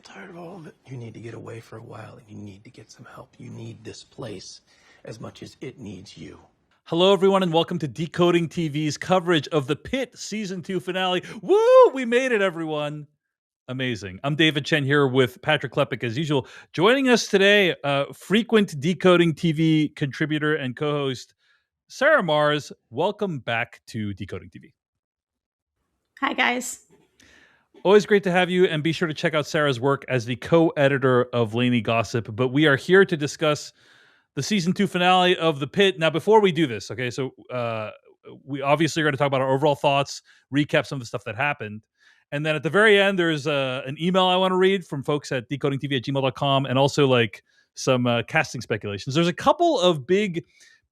I'm tired of all of it. You need to get away for a while, and you need to get some help. You need this place as much as it needs you. Hello, everyone, and welcome to Decoding TV's coverage of the Pitt Season 2 finale. Woo! We made it, everyone. Amazing. I'm David Chen here with Patrick Klepek, as usual. Joining us today, frequent Decoding TV contributor and co-host, Sarah Mars. Welcome back to Decoding TV. Hi, guys. Always great to have you, and be sure to check out Sarah's work as the co-editor of Laney Gossip. But we are here to discuss the Season 2 finale of The Pitt. Now, before we do this, okay, so we obviously are going to talk about our overall thoughts, recap some of the stuff that happened. And then at the very end, there's an email I want to read from folks at decodingtv@gmail.com, and also like some casting speculations. There's a couple of big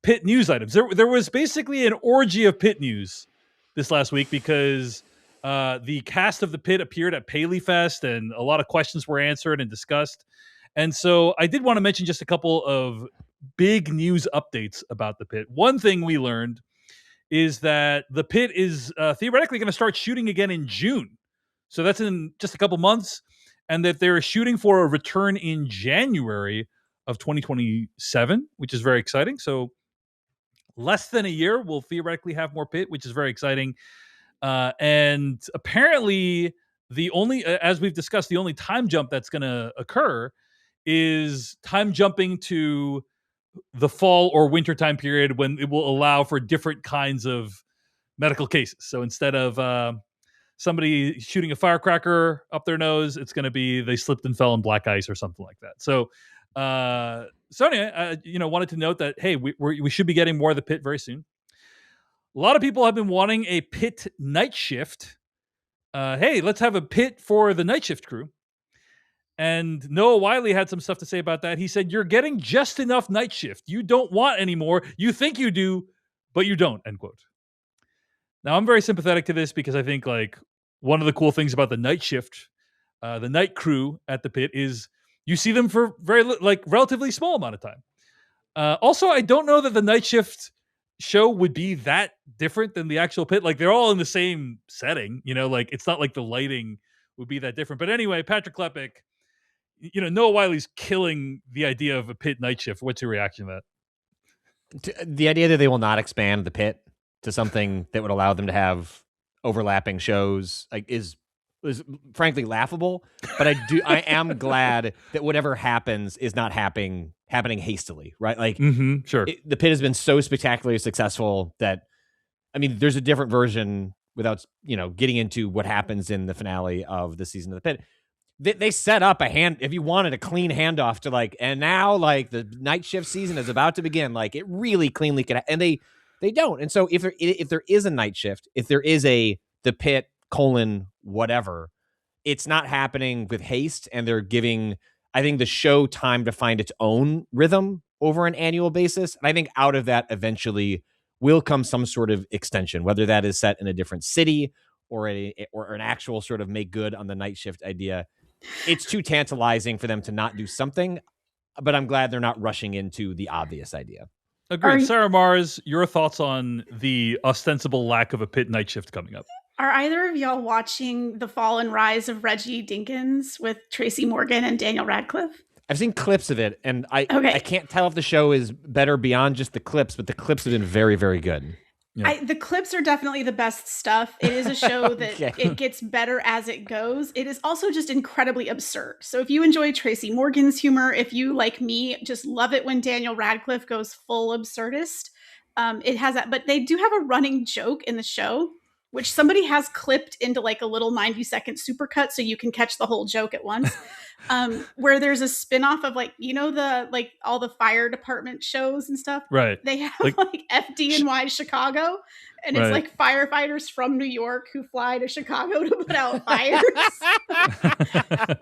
Pitt news items. There was basically an orgy of Pitt news this last week because the cast of The Pitt appeared at Paley Fest, and a lot of questions were answered and discussed. And so I did want to mention just a couple of big news updates about The Pitt. One thing we learned is that The Pitt is theoretically going to start shooting again in June. So that's in just a couple months, and that they're shooting for a return in January of 2027, which is very exciting. So less than a year, we'll theoretically have more Pitt, which is very exciting. And apparently the only, as we've discussed, the only time jump that's going to occur is time jumping to the fall or winter time period when it will allow for different kinds of medical cases. So instead of somebody shooting a firecracker up their nose, it's going to be they slipped and fell in black ice or something like that. So, anyway, wanted to note that, hey, we should be getting more of The Pitt very soon. A lot of people have been wanting a Pitt night shift. Hey, let's have a Pitt for the night shift crew. And Noah Wiley had some stuff to say about that. He said, you're getting just enough night shift. You don't want any more. You think you do, but you don't, end quote. Now, I'm very sympathetic to this because I think like one of the cool things about the night shift, the night crew at the Pitt is you see them for relatively small amount of time. Also, I don't know that the night shift show would be that different than the actual Pitt. Like they're all in the same setting, like it's not like the lighting would be that different. But anyway, Patrick Klepek, Noah Wiley's killing the idea of a Pitt night shift. What's your reaction to that? The idea that they will not expand the Pitt to something that would allow them to have overlapping shows is frankly laughable. But I am glad that whatever happens is not happening hastily, right? Like, sure. The Pitt has been so spectacularly successful that, I mean, there's a different version without, getting into what happens in the finale of the season of the Pitt. They set up if you wanted a clean handoff to and now the night shift season is about to begin. Like it really cleanly could, and they don't. And so if there is a night shift, if there is the Pitt : whatever, it's not happening with haste, and they're giving, I think, the show time to find its own rhythm over an annual basis. And I think out of that eventually will come some sort of extension, whether that is set in a different city or an actual sort of make good on the night shift idea. It's too tantalizing for them to not do something, but I'm glad they're not rushing into the obvious idea. Agreed. Sarah Mars, your thoughts on the ostensible lack of a Pitt night shift coming up? Are either of y'all watching The Fall and Rise of Reggie Dinkins with Tracy Morgan and Daniel Radcliffe? I've seen clips of it, and I can't tell if the show is better beyond just the clips, but the clips have been very, very good. Yeah. The clips are definitely the best stuff. It is a show that it gets better as it goes. It is also just incredibly absurd. So if you enjoy Tracy Morgan's humor, if you, like me, just love it when Daniel Radcliffe goes full absurdist, it has that. But they do have a running joke in the show, which somebody has clipped into a little 90-second supercut so you can catch the whole joke at once. Where there's a spinoff of all the fire department shows and stuff. Right. They have FDNY Chicago, and it's firefighters from New York who fly to Chicago to put out fires.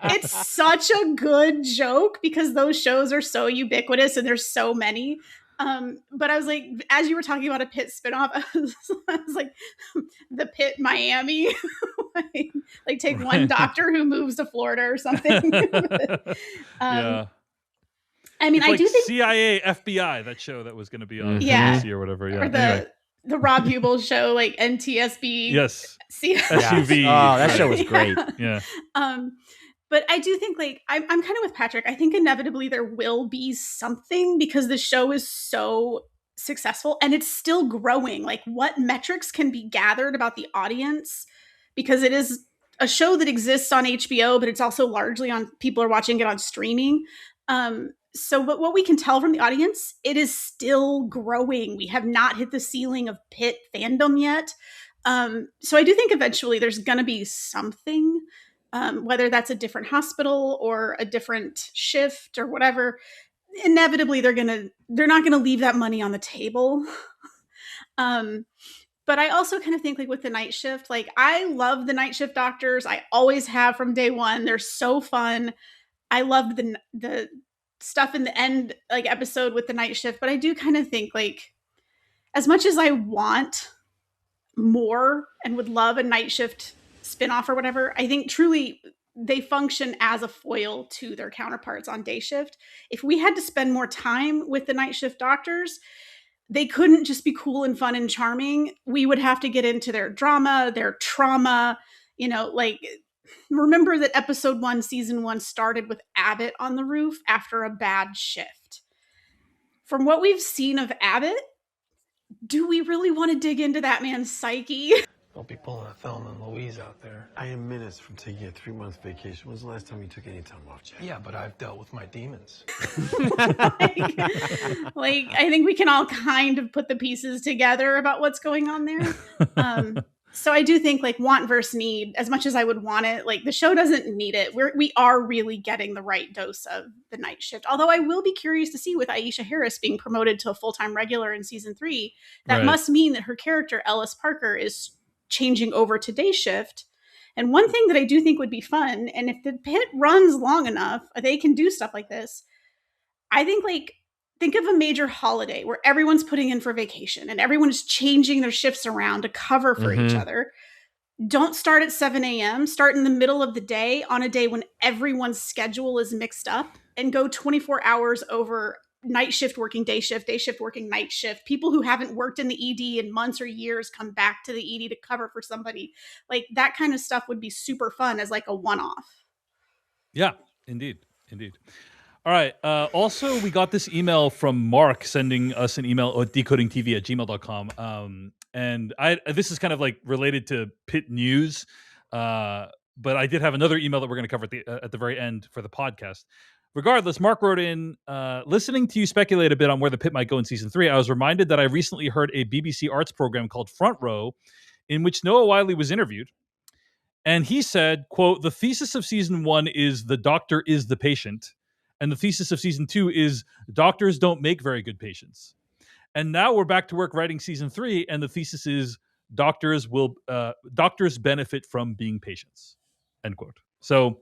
It's such a good joke because those shows are so ubiquitous and there's so many. But I was like, as you were talking about a Pitt spinoff, I was like, the Pitt Miami, take one doctor who moves to Florida or something. Yeah. I mean, it's I do think CIA, FBI, that show that was going to be on NBC or whatever. Yeah. Or the Rob Hubel show, NTSB. Yes. SUV. Oh, that show was great. Yeah. But I do think, like, I'm kind of with Patrick. I think inevitably there will be something because the show is so successful and it's still growing. Like, what metrics can be gathered about the audience? Because it is a show that exists on HBO, but it's also largely on, people are watching it on streaming. But what we can tell from the audience, it is still growing. We have not hit the ceiling of Pitt fandom yet. So I do think eventually there's going to be something. Whether that's a different hospital or a different shift or whatever, inevitably they're not gonna leave that money on the table. But I also kind of think, like, with the night shift, like, I love the night shift doctors. I always have from day one. They're so fun. I loved the stuff in the end, like, episode with the night shift. But I do kind of think, like, as much as I want more and would love a night shift spinoff or whatever, I think truly they function as a foil to their counterparts on day shift. If we had to spend more time with the night shift doctors, they couldn't just be cool and fun and charming. We would have to get into their drama, their trauma, like, remember that episode 1, season 1 started with Abbott on the roof after a bad shift. From what we've seen of Abbott, do we really want to dig into that man's psyche? Don't be pulling a Thelma and Louise out there. I am minutes from taking a 3-month vacation. When's the last time you took any time off, Jack? Yeah, but I've dealt with my demons. like, I think we can all kind of put the pieces together about what's going on there. So I do think, like, want versus need, as much as I would want it, like, the show doesn't need it. We are really getting the right dose of the night shift. Although I will be curious to see, with Aisha Harris being promoted to a full-time regular in season 3, that must mean that her character, Ellis Parker, is changing over to day shift. And one thing that I do think would be fun, and if the Pitt runs long enough, they can do stuff like this. I think, like, think of a major holiday where everyone's putting in for vacation and everyone is changing their shifts around to cover for each other. Don't start at 7 a.m. Start in the middle of the day on a day when everyone's schedule is mixed up, and go 24 hours over night shift working day shift working night shift. People who haven't worked in the ED in months or years come back to the ED to cover for somebody. Like, that kind of stuff would be super fun as, like, a one-off. Yeah, indeed. All right. Also, we got this email from Mark sending us an email at decodingtv@gmail.com. And this is kind of, like, related to Pitt news. But I did have another email that we're going to cover at the very end for the podcast. Regardless, Mark wrote in, listening to you speculate a bit on where the Pitt might go in season 3, I was reminded that I recently heard a BBC Arts program called Front Row, in which Noah Wiley was interviewed. And he said, quote, the thesis of season 1 is the doctor is the patient. And the thesis of season 2 is doctors don't make very good patients. And now we're back to work writing season 3, and the thesis is doctors benefit from being patients, end quote. So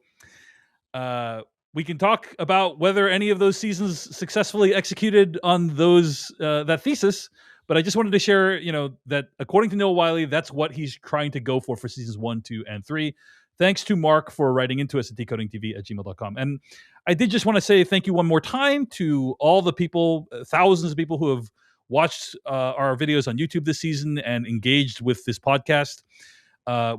we can talk about whether any of those seasons successfully executed on those that thesis. But I just wanted to share, that according to Noah Wiley, that's what he's trying to go for seasons 1, 2, and 3. Thanks to Mark for writing into us at decodingtv@gmail.com. And I did just want to say thank you one more time to all the people, thousands of people who have watched our videos on YouTube this season and engaged with this podcast.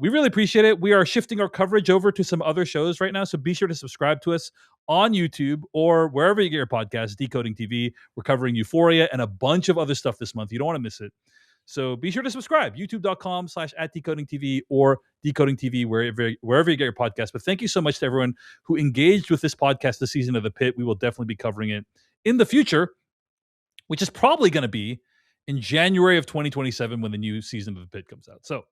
We really appreciate it. We are shifting our coverage over to some other shows right now, so be sure to subscribe to us on YouTube or wherever you get your podcasts, Decoding TV. We're covering Euphoria and a bunch of other stuff this month. You don't want to miss it. So be sure to subscribe, youtube.com/@decodingtv or Decoding TV, wherever you get your podcast. But thank you so much to everyone who engaged with this podcast this season of The Pitt. We will definitely be covering it in the future, which is probably going to be in January of 2027 when the new season of The Pitt comes out. So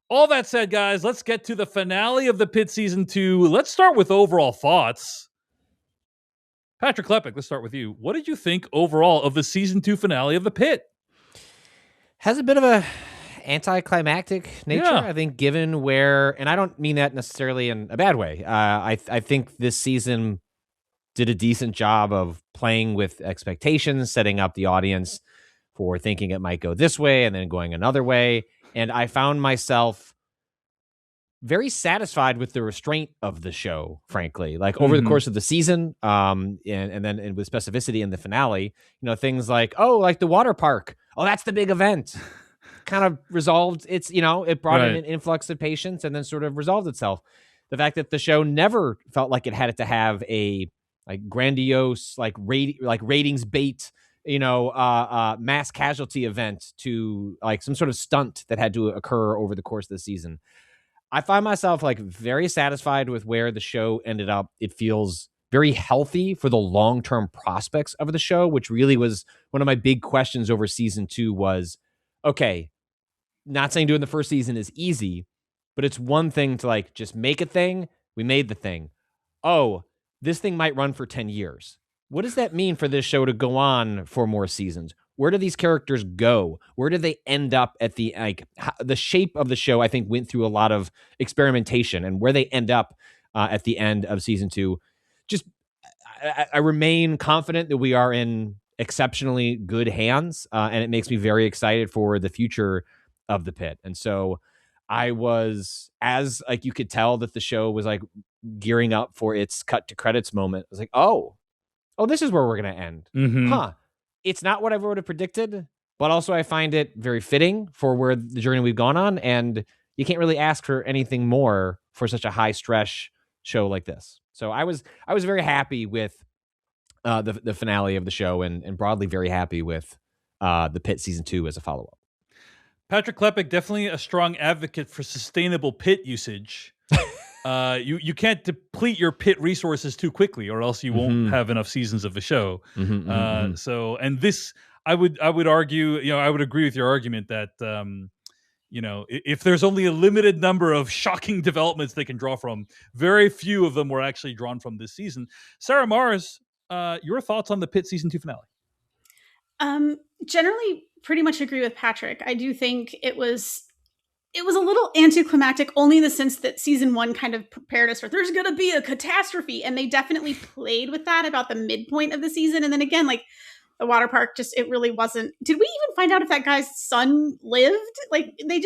all that said, guys, let's get to the finale of The Pitt season 2. Let's start with overall thoughts. Patrick Klepek, let's start with you. What did you think overall of the season 2 finale of The Pitt? Has a bit of a anticlimactic nature, Yeah. I think, given where, and I don't mean that necessarily in a bad way. I think this season did a decent job of playing with expectations, setting up the audience for thinking it might go this way and then going another way. And I found myself very satisfied with the restraint of the show, frankly. Like over the course of the season, and then with specificity in the finale, things like, like the water park. Oh, that's the big event. Kind of resolved. It brought in an influx of patients and then sort of resolved itself. the fact that the show never felt like it had to have a like grandiose, like ratings bait, mass casualty event to like some sort of stunt that had to occur over the course of the season. I find myself like very satisfied with where the show ended up. It feels very healthy for the long-term prospects of the show, which really was one of my big questions over season 2 was, okay, not saying doing the first season is easy, but it's one thing to like just make a thing. We made the thing. Oh, this thing might run for 10 years. What does that mean for this show to go on for more seasons? Where do these characters go? Where do they end up at the the shape of the show? I think went through a lot of experimentation, and where they end up at the end of season 2. Just I remain confident that we are in exceptionally good hands, and it makes me very excited for the future of the Pit. And so I was, as like you could tell that the show was like gearing up for its cut to credits moment. I was like, oh, this is where we're gonna end. Mm-hmm. It's not what I would have predicted, but also I find it very fitting for where the journey we've gone on, and you can't really ask for anything more for such a high stress show like this. So I was very happy with the finale of the show, and broadly very happy with the Pit season 2 as a follow up. Patrick Klepek, definitely a strong advocate for sustainable Pit usage. You can't deplete your Pit resources too quickly, or else you won't have enough seasons of the show. So, and this, I would argue, I would agree with your argument that, if there's only a limited number of shocking developments they can draw from, very few of them were actually drawn from this season. Sarah Mars, your thoughts on the Pit season 2 finale? Generally, pretty much agree with Patrick. I do think it was a little anticlimactic, only in the sense that season 1 kind of prepared us for there's going to be a catastrophe, and they definitely played with that about the midpoint of the season. And then again, like the water park, just it really wasn't. Did we even find out if that guy's son lived? Like they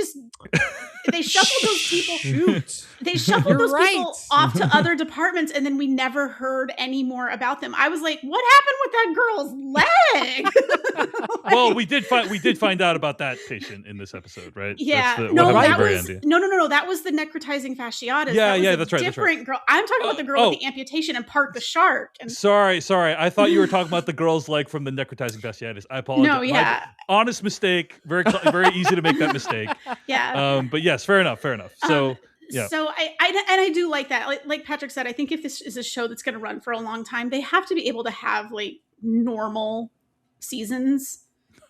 shuffled those people. Shoot. They shuffled those You're people right. off to other departments, and then we never heard any more about them. I was like, what happened with that girl's leg? Well, we did find out about that patient in this episode, right? Yeah, That's no, what that happened was at the very end. no. That was the necrotizing fasciitis. Yeah, that was yeah, a that's right. Different girl. I'm talking about the girl with the amputation and Park the shark. And Sorry. I thought you were talking about the girl's leg from the necrotizing fasciitis. I apologize. no, yeah, Honest mistake. Very easy to make that mistake. yeah. But yes, fair enough. So yeah. So I do like that. Like Patrick said, I think if this is a show that's going to run for a long time, they have to be able to have like normal seasons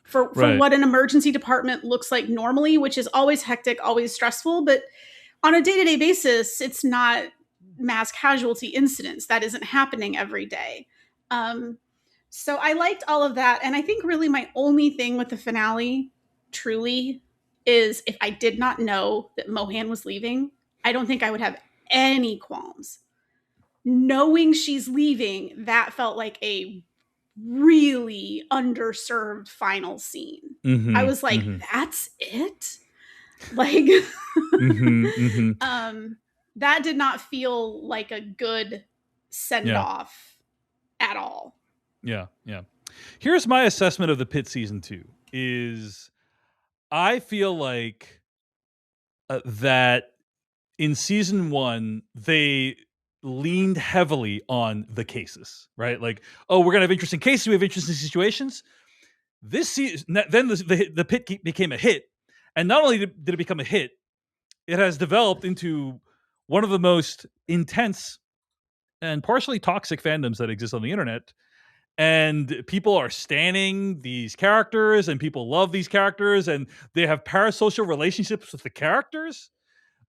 for Right. what an emergency department looks like normally, which is always hectic, always stressful. But on a day-to-day basis, it's not mass casualty incidents. That isn't happening every day. So I liked all of that. And I think really my only thing with the finale truly is if I did not know that Mohan was leaving, I don't think I would have any qualms. Knowing she's leaving, that felt like a really underserved final scene. Mm-hmm, I was like, that's it? Like, that did not feel like a good send-off at all. Yeah. Here's my assessment of the Pit season 2 is I feel like that in season 1, they leaned heavily on the cases, right? Like, oh, we're going to have interesting cases. We have interesting situations. This season, then the Pit became a hit. And not only did it become a hit, it has developed into one of the most intense and partially toxic fandoms that exist on the internet. And people are standing these characters, and people love these characters, and they have parasocial relationships with the characters.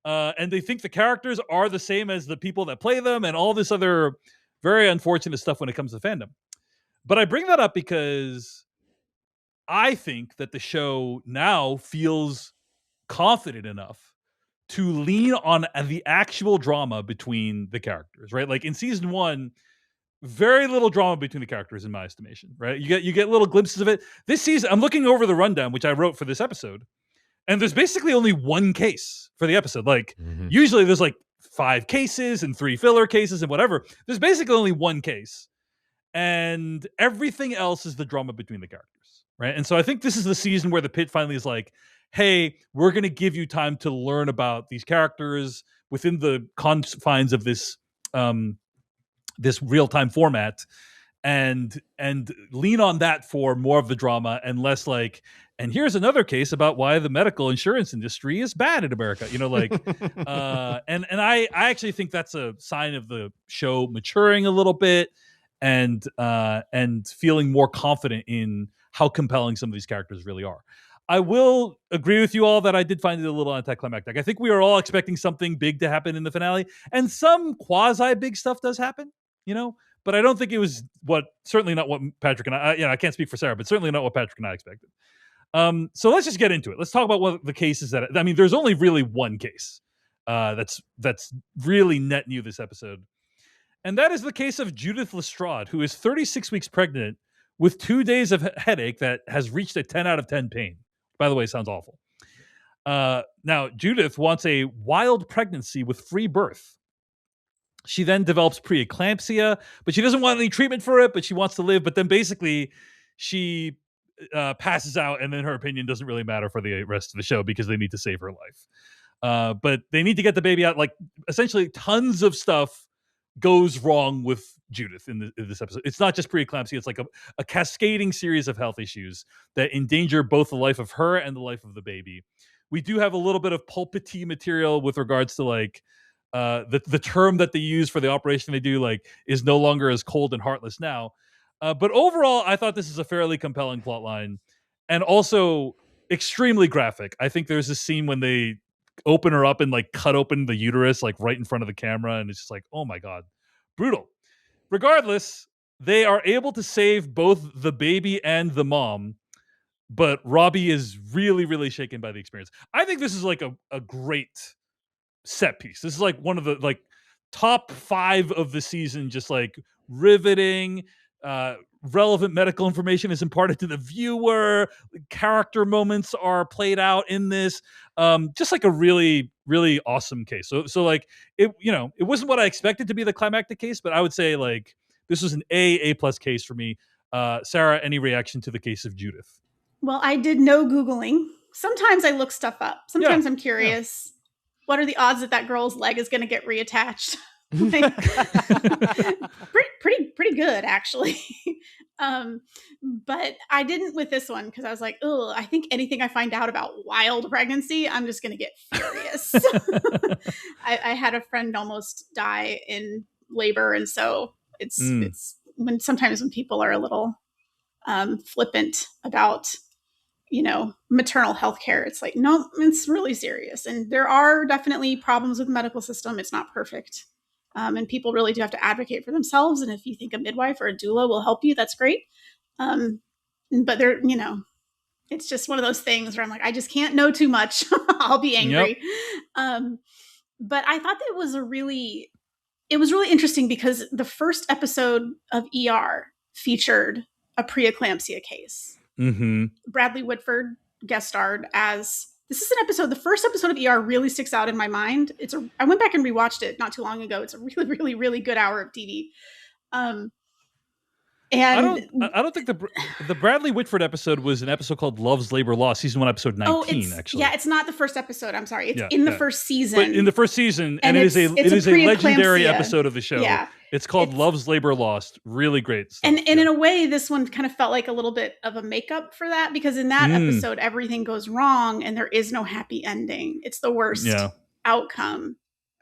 And they think the characters are the same as the people that play them, and all this other very unfortunate stuff when it comes to fandom. But I bring that up because I think that the show now feels confident enough to lean on the actual drama between the characters, right? Like in season 1, very little drama between the characters in my estimation, right? You get little glimpses of it. This season, I'm looking over the rundown, which I wrote for this episode, and there's basically only one case for the episode. Like usually there's like 5 cases and 3 filler cases and whatever. There's basically only one case, and everything else is the drama between the characters, right? And so I think this is the season where the Pit finally is like, hey, we're going to give you time to learn about these characters. within the confines of this this real-time format, and lean on that for more of the drama and less like, and here's another case about why the medical insurance industry is bad in America, like and I actually think that's a sign of the show maturing a little bit and feeling more confident in how compelling some of these characters really are. I will agree with you all that I did find it a little anticlimactic. I think we are all expecting something big to happen in the finale, and some quasi big stuff does happen, but I don't think it was certainly not what Patrick and I can't speak for Sarah, but certainly not what Patrick and I expected. So let's just get into it. Let's talk about what the cases there's only really one case that's really net new this episode. And that is the case of Judith Lstrad, who is 36 weeks pregnant with 2 days of headache that has reached a 10 out of 10 pain. By the way, sounds awful. Now, Judith wants a wild pregnancy with free birth. She then develops preeclampsia, but she doesn't want any treatment for it, but she wants to live. But then basically she passes out, and then her opinion doesn't really matter for the rest of the show because they need to save her life. But they need to get the baby out. Like, essentially, tons of stuff goes wrong with Judith in this episode. It's not just preeclampsia. It's like a cascading series of health issues that endanger both the life of her and the life of the baby. We do have a little bit of pulpity material with regards to like the term that they use for the operation they do, like, is no longer as cold and heartless now. But overall, I thought this is a fairly compelling plot line and also extremely graphic. I think there's a scene when they open her up and like cut open the uterus like right in front of the camera, and it's just like, oh my god, brutal. Regardless, they are able to save both the baby and the mom, but Robbie is really, really shaken by the experience. I think this is like a great set piece. This is like one of the like top 5 of the season, just like riveting. Relevant medical information is imparted to the viewer. Character moments are played out in this. Just like a really, really awesome case. So like it wasn't what I expected to be the climactic case, but I would say like this was an A+ case for me. Sarah, any reaction to the case of Judith? Well, I did no Googling. Sometimes I look stuff up. Sometimes I'm curious. What are the odds that girl's leg is going to get reattached? Like, pretty good, actually. But I didn't with this one because I was like, oh, I think anything I find out about wild pregnancy, I'm just going to get furious. I had a friend almost die in labor, and so it's sometimes when people are a little flippant about maternal health care, it's like, no, it's really serious. And there are definitely problems with the medical system. It's not perfect. And people really do have to advocate for themselves. And if you think a midwife or a doula will help you, that's great. But they're, it's just one of those things where I'm like, I just can't know too much. I'll be angry. Yep. But I thought that it was really interesting because the first episode of ER featured a preeclampsia case. Mm-hmm. Bradley Whitford guest starred as. This is an episode. The first episode of ER really sticks out in my mind. I went back and rewatched it not too long ago. It's a really, really, really good hour of TV. And I don't think the Bradley Whitford episode was an episode called Love's Labor Law, season 1, episode 19. Actually, yeah, it's not the first episode. I'm sorry, it's in the first season. But in the first season, and it is a legendary episode of the show. Yeah. It's called Love's Labor Lost. Really great stuff. And in a way, this one kind of felt like a little bit of a makeup for that, because in that episode, everything goes wrong and there is no happy ending. It's the worst outcome.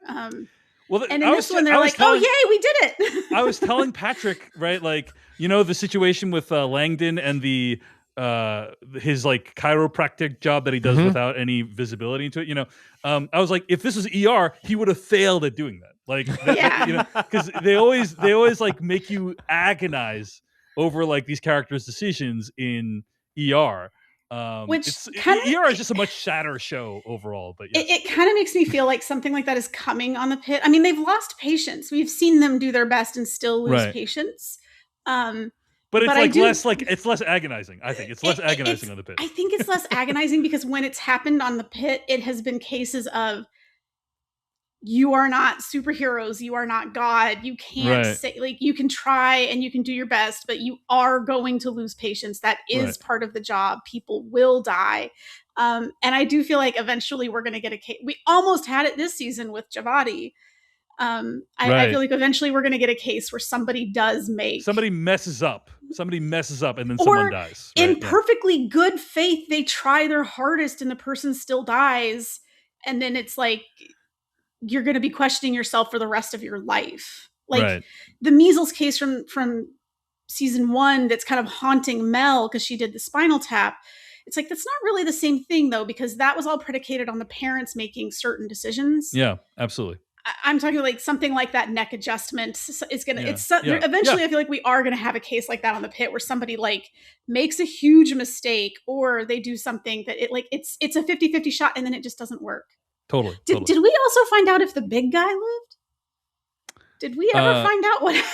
And in this one, they're like, oh, yay, we did it. I was telling Patrick, right, like, the situation with Langdon and his like chiropractic job that he does without any visibility into it. I was like, if this was ER, he would have failed at doing that. Like, because they always like make you agonize over like these characters' decisions in ER. Which ER is just a much sadder show overall, but yes. It kind of makes me feel like something like that is coming on the Pitt. I mean, they've lost patience. We've seen them do their best and still lose patience. But it's it's less agonizing. I think it's less agonizing on the Pitt. I think it's less agonizing because when it's happened on the Pitt, it has been cases of you are not superheroes. You are not God. You can't Right. say, like, you can try and you can do your best, but you are going to lose patients. That is Right. part of the job. People will die. And I do feel like eventually we're going to get a case. We almost had it this season with Javadi. I feel like eventually we're going to get a case where somebody does make Somebody messes up and then or someone dies. in Right? Yeah. perfectly good faith, they try their hardest and the person still dies. And then it's like, you're going to be questioning yourself for the rest of your life. Like Right. the measles case from season 1 that's kind of haunting Mel because she did the spinal tap. It's like, that's not really the same thing though, because that was all predicated on the parents making certain decisions. Yeah, absolutely. I'm talking like something like that neck adjustment is going to, Yeah. eventually Yeah. I feel like we are going to have a case like that on the Pit where somebody like makes a huge mistake or they do something that it's a 50-50 shot and then it just doesn't work. Totally. Did we also find out if the big guy lived? Did we ever find out what?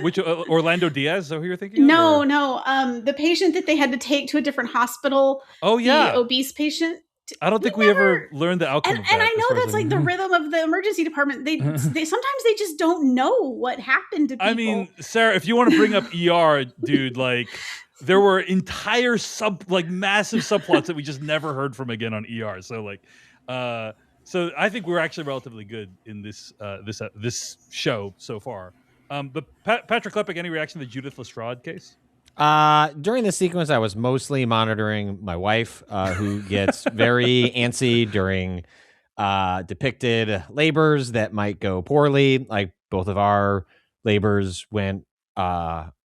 Which Orlando Diaz? Is that who you're thinking of? No. The patient that they had to take to a different hospital. Oh yeah, the obese patient. I don't think we ever learned the outcome of that. And I know that's like the rhythm of the emergency department. They sometimes they just don't know what happened to people. I mean, Sarah, if you want to bring up ER, dude, like there were entire massive subplots that we just never heard from again on ER. So like, so I think we're actually relatively good in this this show so far. But Patrick Klepek, any reaction to the Judith Lstrad case? During the sequence, I was mostly monitoring my wife, who gets very antsy during depicted labors that might go poorly. Like both of our labors went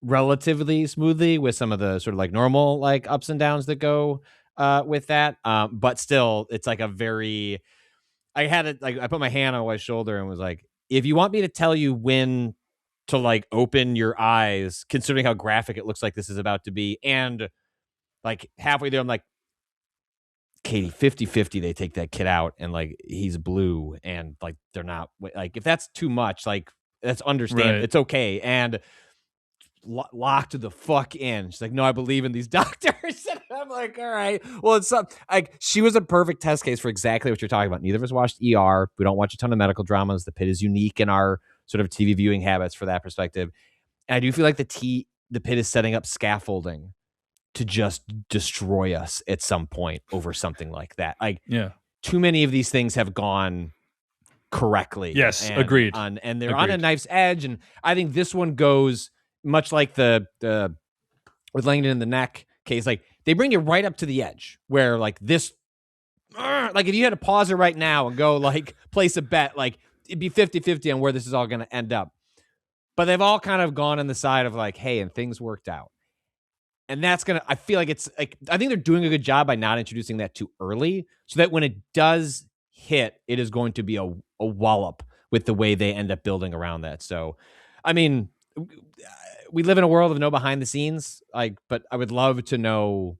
relatively smoothly with some of the sort of like normal like ups and downs that go with that. But still, it's like a very. I had it like I put my hand on my wife's shoulder and was like, if you want me to tell you when to like open your eyes, considering how graphic it looks like this is about to be. And like halfway there, I'm like, Katie, 50-50, they take that kid out and like he's blue and like they're not like, if that's too much, like that's understandable. Right. It's okay. And locked the fuck in. She's like, no, I believe in these doctors. And I'm like, all right, well, it's like she was a perfect test case for exactly what you're talking about. Neither of us watched ER. We don't watch a ton of medical dramas. The Pit is unique in our sort of TV viewing habits for that perspective. And I do feel like the Pit is setting up scaffolding to just destroy us at some point over something like that. Like, too many of these things have gone correctly. Yes, agreed. And they're on a knife's edge. And I think this one goes much like the with Langdon in the neck case. Like they bring you right up to the edge where like this, like if you had to pause it right now and go like place a bet, like it'd be 50-50 on where this is all going to end up. But they've all kind of gone on the side of like, hey, and things worked out. And that's going to, I feel like it's like, I think they're doing a good job by not introducing that too early so that when it does hit, it is going to be a wallop with the way they end up building around that. So, I mean, we live in a world of no behind the scenes, like, but I would love to know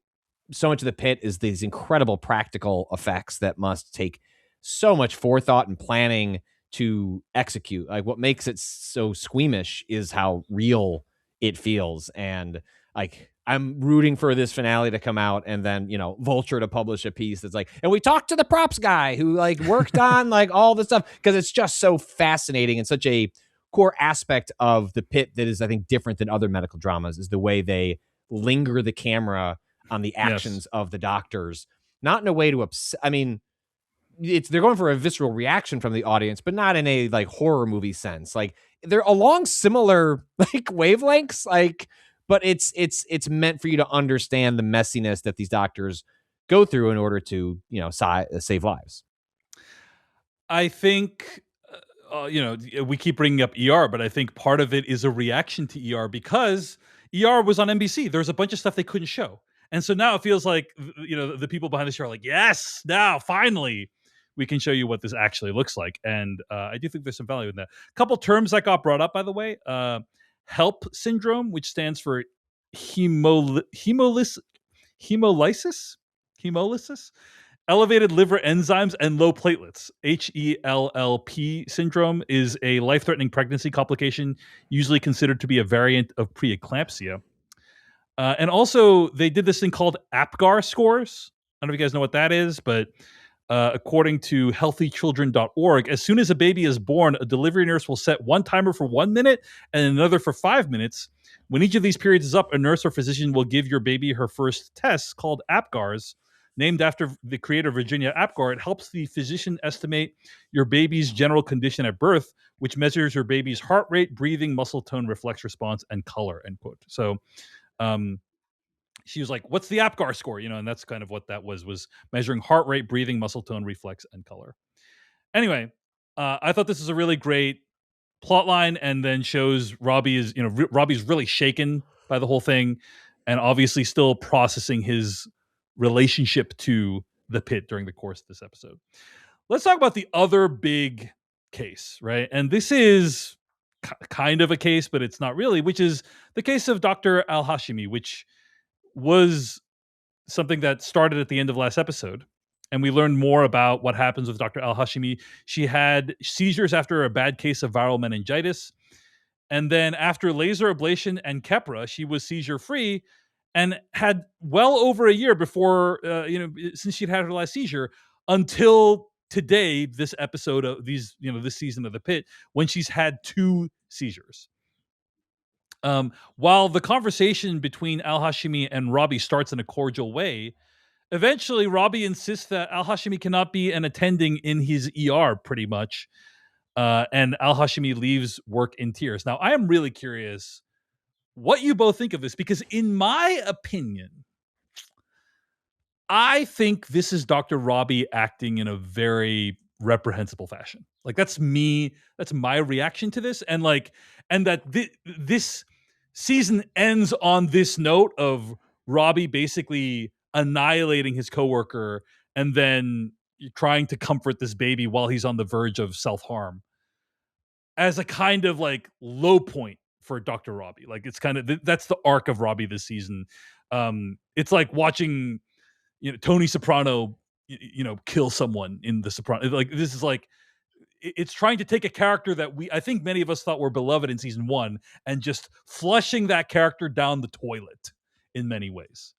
so much of the Pit is these incredible practical effects that must take so much forethought and planning to execute. Like what makes it so squeamish is how real it feels. And like, I'm rooting for this finale to come out and then, you know, Vulture to publish a piece that's like, and we talked to the props guy who like worked on like all this stuff because it's just so fascinating and such a core aspect of the Pit that is, I think, different than other medical dramas is the way they linger the camera on the actions of the doctors, not in a way to I mean, they're going for a visceral reaction from the audience, but not in a like horror movie sense. Like they're along similar like wavelengths, like, but it's meant for you to understand the messiness that these doctors go through in order to, you know, save lives. I think, you know, we keep bringing up ER, but I think part of it is a reaction to ER because ER was on NBC. There's a bunch of stuff they couldn't show. And so now it feels like, you know, the people behind the show are like, yes, now finally we can show you what this actually looks like. And I do think there's some value in that. A couple terms that got brought up, by the way. HELP syndrome, which stands for hemolysis, elevated liver enzymes and low platelets. HELLP syndrome is a life-threatening pregnancy complication, usually considered to be a variant of preeclampsia. And also, they did this thing called APGAR scores. I don't know if you guys know what that is, but according to healthychildren.org, as soon as a baby is born, a delivery nurse will set one timer for 1 minute and another for 5 minutes. When each of these periods is up, a nurse or physician will give your baby her first test called APGARs, named after the creator Virginia Apgar. It helps the physician estimate your baby's general condition at birth, which measures your baby's heart rate, breathing, muscle tone, reflex response, and color, end quote. So she was like, what's the APGAR score? And that's kind of what that was measuring heart rate, breathing, muscle tone, reflex, and color. Anyway, I thought this is a really great plot line, and then shows Robbie is, Robbie's really shaken by the whole thing, and obviously still processing his relationship to the Pit during the course of this episode. Let's talk about the other big case, right? And this is kind of a case, but it's not really, which is the case of Dr. Al-Hashimi, which was something that started at the end of last episode. And we learned more about what happens with Dr. Al-Hashimi. She had seizures after a bad case of viral meningitis. And then after laser ablation and Keppra, she was seizure-free and had well over a year before, since she'd had her last seizure, until today, this episode of this season of The Pit, when she's had 2 seizures. While the conversation between Al-Hashimi and Robbie starts in a cordial way, eventually Robbie insists that Al-Hashimi cannot be an attending in his ER, pretty much. And Al-Hashimi leaves work in tears. Now, I am really curious what you both think of this, because in my opinion, I think this is Dr. Robbie acting in a very reprehensible fashion. Like, that's me. That's my reaction to this. And that this season ends on this note of Robbie basically annihilating his coworker and then trying to comfort this baby while he's on the verge of self-harm, as a kind of low point for Dr. Robbie. Like, it's kind of, that's the arc of Robbie this season. It's like watching, Tony Soprano, kill someone in The Soprano. This is it's trying to take a character that I think many of us thought were beloved in season 1 and just flushing that character down the toilet in many ways.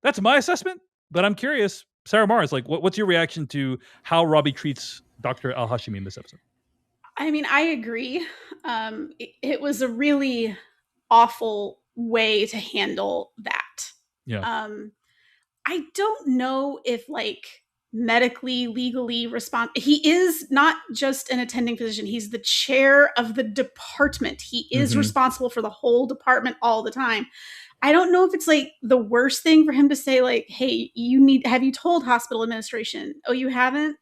That's my assessment, but I'm curious, Sarah Mars, what's your reaction to how Robbie treats Dr. Al-Hashimi in this episode? I mean, I agree. It was a really awful way to handle that. Yeah. I don't know if medically, legally he is not just an attending physician. He's the chair of the department. He is responsible for the whole department all the time. I don't know if it's the worst thing for him to say, hey, have you told hospital administration? Oh, you haven't?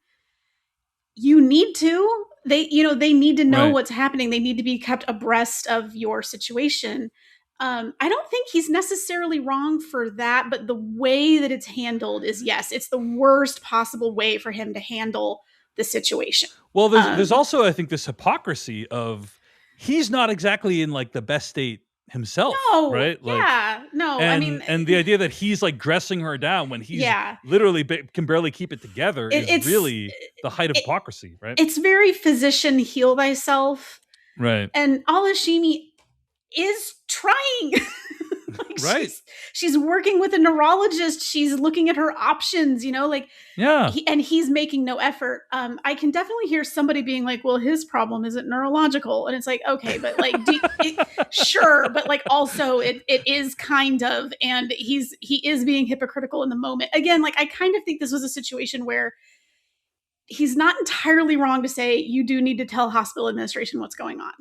You need to. They need to know what's happening. They need to be kept abreast of your situation. I don't think he's necessarily wrong for that, but the way that it's handled is, yes, it's the worst possible way for him to handle the situation. Well, there's also, I think, this hypocrisy of he's not exactly in the best state himself. No, right? No, and the idea that he's dressing her down when he's literally can barely keep it together is really the height of hypocrisy, right? It's very physician heal thyself. Right. And Al-Hashimi is trying. Right. She's working with a neurologist. She's looking at her options, yeah. And he's making no effort. I can definitely hear somebody being well, his problem isn't neurological. And it's okay, but sure. But also it is kind of, and he is being hypocritical in the moment. Again, I kind of think this was a situation where he's not entirely wrong to say you do need to tell hospital administration what's going on.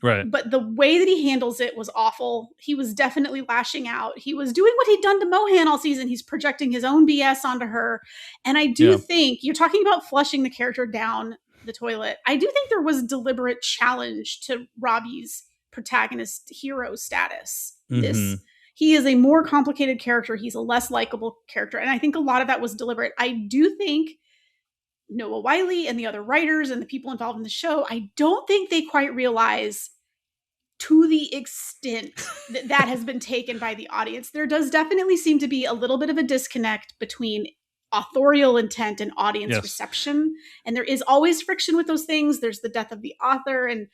Right. But the way that he handles it was awful. He was definitely lashing out. He was doing what he'd done to Mohan all season. He's projecting his own BS onto her. And I do think, you're talking about flushing the character down the toilet. I do think there was deliberate challenge to Robbie's protagonist hero status. He is a more complicated character. He's a less likable character. And I think a lot of that was deliberate. I do think Noah Wiley and the other writers and the people involved in the show, I don't think they quite realize to the extent that has been taken by the audience. There does definitely seem to be a little bit of a disconnect between authorial intent and audience reception. And there is always friction with those things. There's the death of the author, and,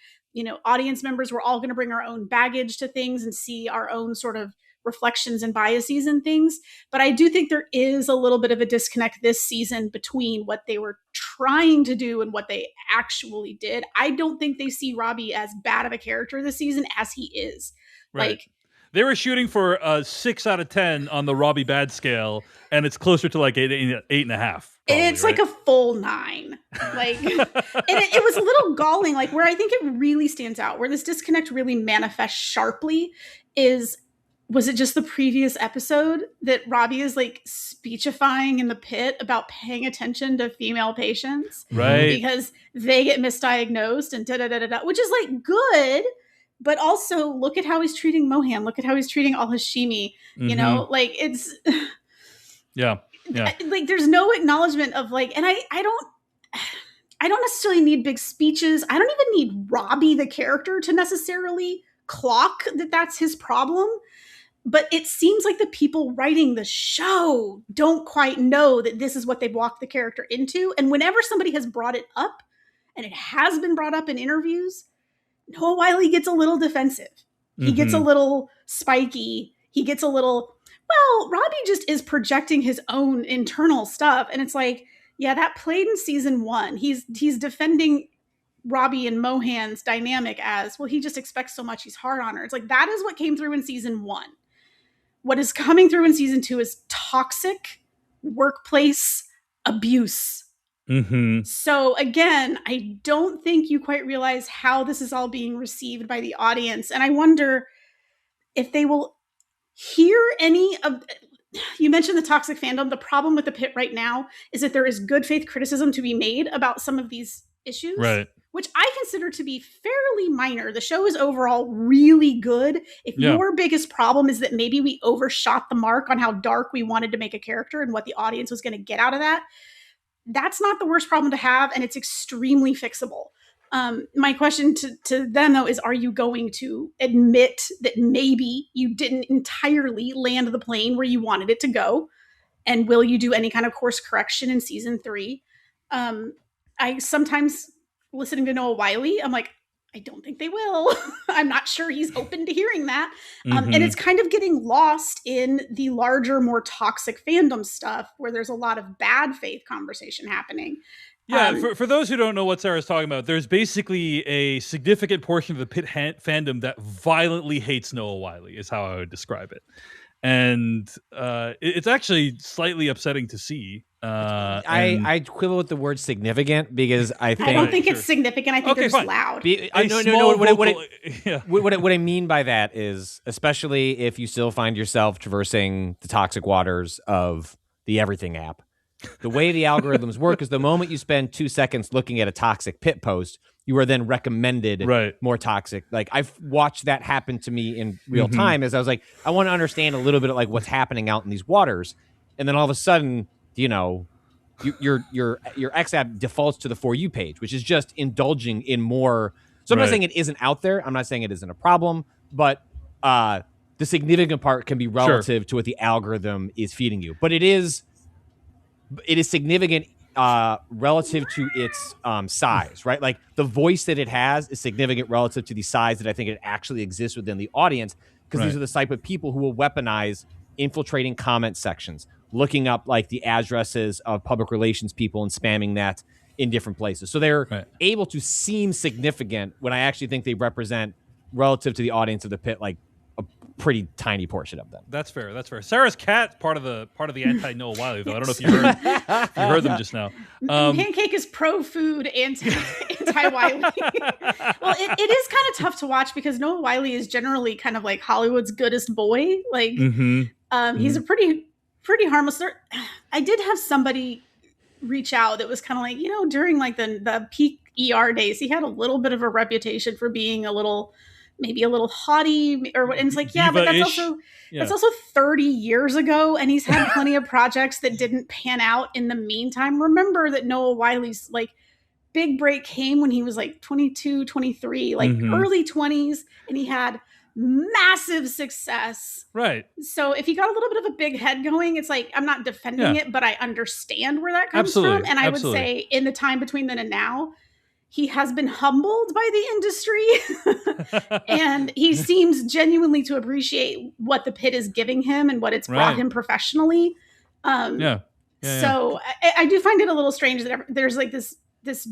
audience members, we're all going to bring our own baggage to things and see our own sort of reflections and biases and things. But I do think there is a little bit of a disconnect this season between what they were trying to do and what they actually did. I don't think they see Robbie as bad of a character this season as he is. Right. Like, they were shooting for a 6 out of 10 on the Robbie bad scale, and it's closer to like 8.5. It's like a full 9. Like, and it was a little galling. Like, where I think it really stands out, where this disconnect really manifests sharply, was it just the previous episode that Robbie is like speechifying in the pit about paying attention to female patients, right? Because they get misdiagnosed and da-da-da-da-da, which is like good. But also, look at how he's treating Mohan. Look at how he's treating Al-Hashimi. You know, like it's, yeah. Like there's no acknowledgement of like, and I don't necessarily need big speeches. I don't even need Robbie the character to necessarily clock that that's his problem. But it seems like the people writing the show don't quite know that this is what they've walked the character into. And whenever somebody has brought it up, and it has been brought up in interviews, Noah Wyle gets a little defensive. He gets a little spiky. He gets a little, well, Robbie just is projecting his own internal stuff. And it's like, yeah, that played in season 1. He's defending Robbie and Mohan's dynamic as, well, he just expects so much, he's hard on her. It's like, that is what came through in season 1. What is coming through in season 2 is toxic workplace abuse. So again, I don't think you quite realize how this is all being received by the audience. And I wonder if they will hear any of, you mentioned the toxic fandom. The problem with the pit right now is that there is good faith criticism to be made about some of these issues, right? Which I consider to be fairly minor. The show is overall really good. If your biggest problem is that maybe we overshot the mark on how dark we wanted to make a character and what the audience was going to get out of that, that's not the worst problem to have, and it's extremely fixable. My question to them, though, is are you going to admit that maybe you didn't entirely land the plane where you wanted it to go? And will you do any kind of course correction in season 3? I sometimes, listening to Noah Wyle, I'm like, I don't think they will. I'm not sure he's open to hearing that. And it's kind of getting lost in the larger, more toxic fandom stuff where there's a lot of bad faith conversation happening. Yeah, for those who don't know what Sarah's talking about, there's basically a significant portion of the Pitt fandom that violently hates Noah Wyle, is how I would describe it. And it's actually slightly upsetting to see. I quibble with the word significant because I don't think it's significant. I think it's loud. What I mean by that is, especially if you still find yourself traversing the toxic waters of the Everything app, the way the algorithms work is the moment you spend 2 seconds looking at a toxic Pitt post, you are then recommended more toxic. Like, I've watched that happen to me in real time as I was like, I want to understand a little bit of like what's happening out in these waters. And then all of a sudden, you know, your X app defaults to the For You page, which is just indulging in more. So I'm not saying it isn't out there. I'm not saying it isn't a problem, but the significant part can be relative to what the algorithm is feeding you. But it is significant relative to its size, right? Like the voice that it has is significant relative to the size that I think it actually exists within the audience, because these are the type of people who will weaponize infiltrating comment sections, looking up like the addresses of public relations people and spamming that in different places. So they're able to seem significant when I actually think they represent, relative to the audience of the Pit, like a pretty tiny portion of them. That's fair. That's fair. Sarah's cat part of the anti Noah Wyle, though. I don't know if you heard them just now. Pancake is pro food, anti Wiley. Well, it is kind of tough to watch because Noah Wyle is generally kind of like Hollywood's goodest boy. Like he's a pretty harmless. I did have somebody reach out that was kind of like, you know, during like the peak ER days, he had a little bit of a reputation for being maybe a little haughty or what. And it's like, yeah, but that's also 30 years ago. And he's had plenty of projects that didn't pan out in the meantime. Remember that Noah Wile's like big break came when he was like 22, 23, like early 20s. And he had massive success. Right. So if he got a little bit of a big head going, it's like, I'm not defending it, but I understand where that comes from. And I would say in the time between then and now, he has been humbled by the industry and he seems genuinely to appreciate what the pit is giving him and what it's brought him professionally. So I do find it a little strange that there's like this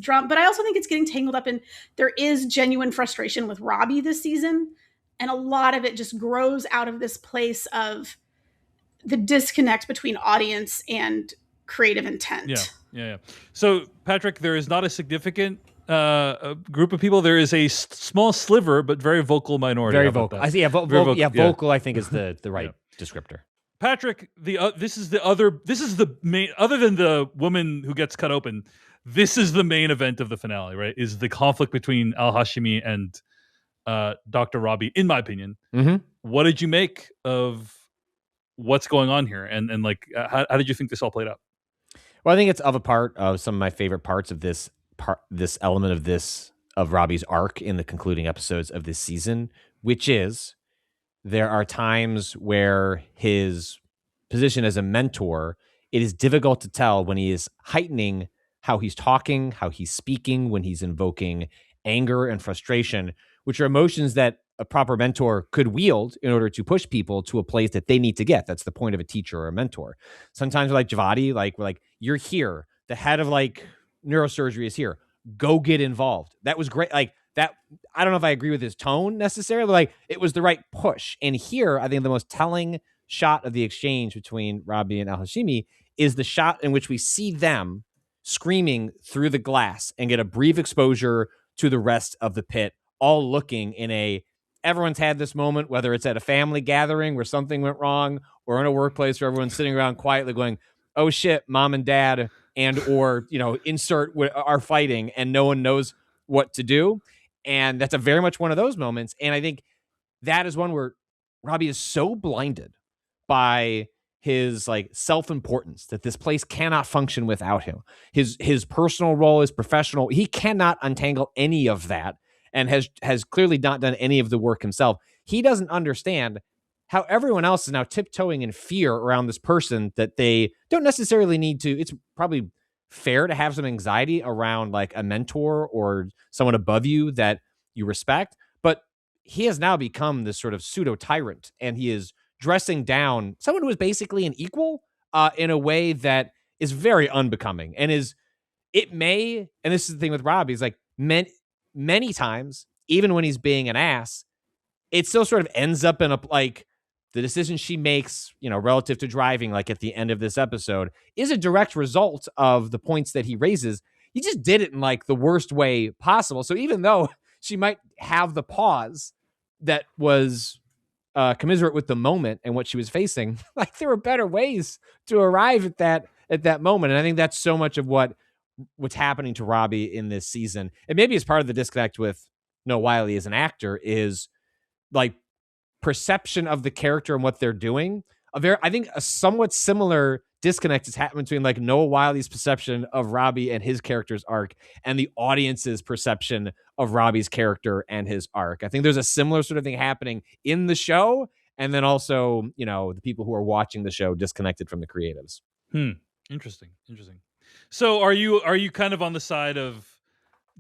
drum, but I also think it's getting tangled up in, there is genuine frustration with Robbie this season. And a lot of it just grows out of this place of the disconnect between audience and creative intent. Yeah. So, Patrick, there is not a significant group of people. There is a small sliver, but very vocal minority. Very vocal. I see. Vocal. I think is the right descriptor. Patrick, this is the main. Other than the woman who gets cut open, this is the main event of the finale. Right? Is the conflict between Al-Hashimi and Dr. Robbie? In my opinion, what did you make of what's going on here? And like, how did you think this all played out? Well, I think it's of a part of some of my favorite parts of this element of Robbie's arc in the concluding episodes of this season, which is there are times where his position as a mentor, it is difficult to tell when he is heightening how he's talking, how he's speaking, when he's invoking anger and frustration, which are emotions that a proper mentor could wield in order to push people to a place that they need to get. That's the point of a teacher or a mentor. Sometimes like Javadi, we're like, you're here. The head of like neurosurgery is here. Go get involved. That was great. Like that. I don't know if I agree with his tone necessarily. Like it was the right push. And here, I think the most telling shot of the exchange between Robbie and Al-Hashimi is the shot in which we see them screaming through the glass and get a brief exposure to the rest of the pit, all looking in a, everyone's had this moment, whether it's at a family gathering where something went wrong or in a workplace where everyone's sitting around quietly going, oh shit, mom and dad and or, insert are fighting and no one knows what to do. And that's a very much one of those moments. And I think that is one where Robbie is so blinded by his like self-importance that this place cannot function without him. His personal role, his professional, he cannot untangle any of that and has clearly not done any of the work himself. He doesn't understand how everyone else is now tiptoeing in fear around this person that they don't necessarily need to. It's probably fair to have some anxiety around like a mentor or someone above you that you respect, but he has now become this sort of pseudo tyrant, and he is dressing down someone who is basically an equal in a way that is very unbecoming and and this is the thing with Robbie, is like many times, even when he's being an ass, it still sort of ends up in a, like, the decision she makes, relative to driving, like at the end of this episode, is a direct result of the points that he raises. He just did it in like the worst way possible. So even though she might have the pause that was commiserate with the moment and what she was facing, like there were better ways to arrive at that moment. And I think that's so much of what's happening to Robbie in this season. And maybe as part of the disconnect with Noah Wyle as an actor is like perception of the character and what they're doing. I think a somewhat similar disconnect has happened between like Noah Wile's perception of Robbie and his character's arc and the audience's perception of Robbie's character and his arc. I think there's a similar sort of thing happening in the show, and then also, the people who are watching the show disconnected from the creatives. Interesting. So are you kind of on the side of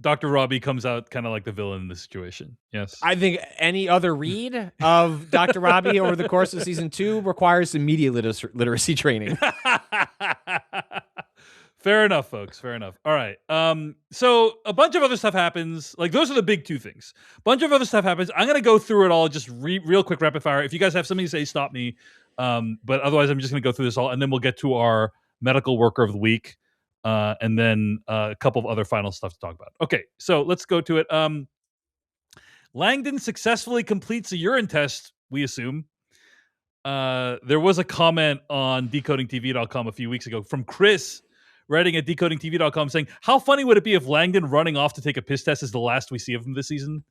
Dr. Robbie comes out kind of like the villain in this situation? Yes. I think any other read of Dr. Robbie over the course of season 2 requires some media literacy training. Fair enough, folks. Fair enough. All right. So a bunch of other stuff happens. Like those are the big two things. A bunch of other stuff happens. I'm going to go through it all just real quick, rapid fire. If you guys have something to say, stop me. But otherwise, I'm just going to go through this all, and then we'll get to our medical worker of the week. And then a couple of other final stuff to talk about. Okay, so let's go to it. Langdon successfully completes a urine test, we assume. There was a comment on decodingtv.com a few weeks ago from Chris writing at decodingtv.com saying, how funny would it be if Langdon running off to take a piss test is the last we see of him this season?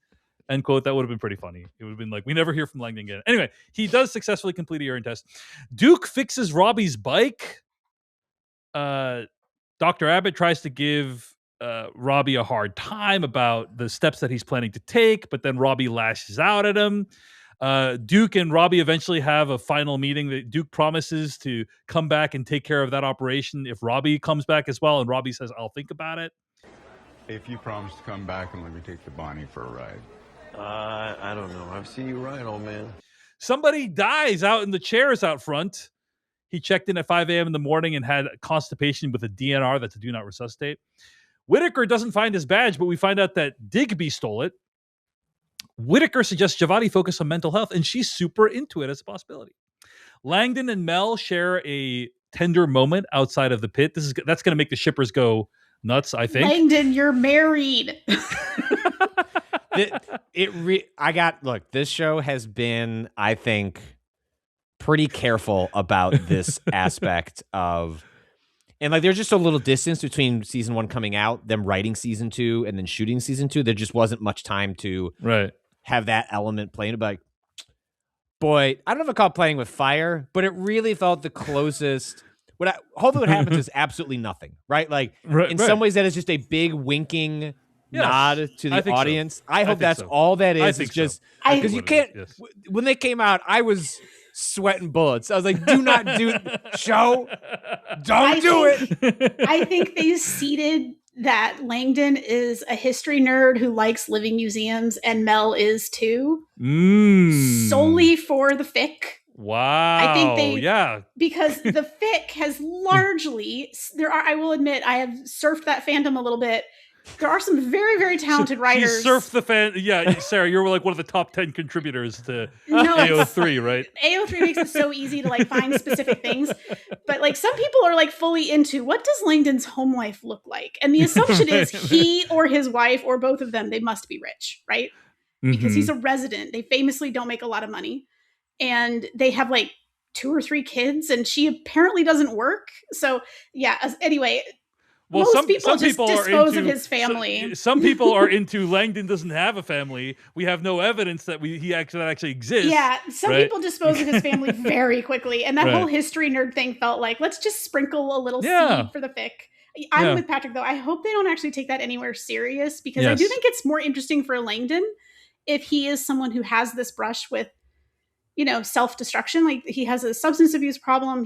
End quote. That would have been pretty funny. It would have been like, we never hear from Langdon again. Anyway, he does successfully complete a urine test. Duke fixes Robbie's bike. Dr. Abbott tries to give Robbie a hard time about the steps that he's planning to take, but then Robbie lashes out at him. Duke and Robbie eventually have a final meeting that Duke promises to come back and take care of that operation if Robbie comes back as well, and Robbie says, I'll think about it. If you promise to come back and let me take the Bonnie for a ride. I don't know. I've seen you ride, old man. Somebody dies out in the chairs out front. He checked in at 5 a.m. in the morning and had constipation with a DNR, that's a do not resuscitate. Whitaker doesn't find his badge, but we find out that Digby stole it. Whitaker suggests Giavatti focus on mental health, and she's super into it as a possibility. Langdon and Mel share a tender moment outside of the pit. That's going to make the shippers go nuts, I think. Langdon, you're married. Look, this show has been, I think, pretty careful about this aspect of, and like there's just a little distance between season 1 coming out, them writing season 2, and then shooting season 2. There just wasn't much time to have that element playing. But like, boy, I don't know if I call it playing with fire, but it really felt the closest. Hopefully what happens is absolutely nothing, right? Like in some ways that is just a big winking nod to the audience. So. I hope that's all that is. It's just because you can't. When they came out, I was sweating bullets. I was like, "Do not do show, don't do it." I think they seeded that Langdon is a history nerd who likes living museums, and Mel is too, solely for the fic. Wow. I think because the fic has largely, I will admit, I have surfed that fandom a little bit. There are some very, very talented writers. You surf the fan. Yeah, Sarah, you're like one of the top 10 contributors to AO3, right? AO3 makes it so easy to like find specific things. But like some people are like fully into, what does Langdon's home life look like? And the assumption is he or his wife or both of them, they must be rich, right? Because he's a resident. They famously don't make a lot of money. And they have like 2 or 3 kids, and she apparently doesn't work. So yeah, anyway... Well, some people dispose of his family. Some people are into Langdon doesn't have a family. We have no evidence that he actually exists. Yeah, some people dispose of his family very quickly, and that whole history nerd thing felt like, let's just sprinkle a little seed for the fic. I'm with Patrick though. I hope they don't actually take that anywhere serious, because I do think it's more interesting for Langdon if he is someone who has this brush with, self-destruction. Like he has a substance abuse problem.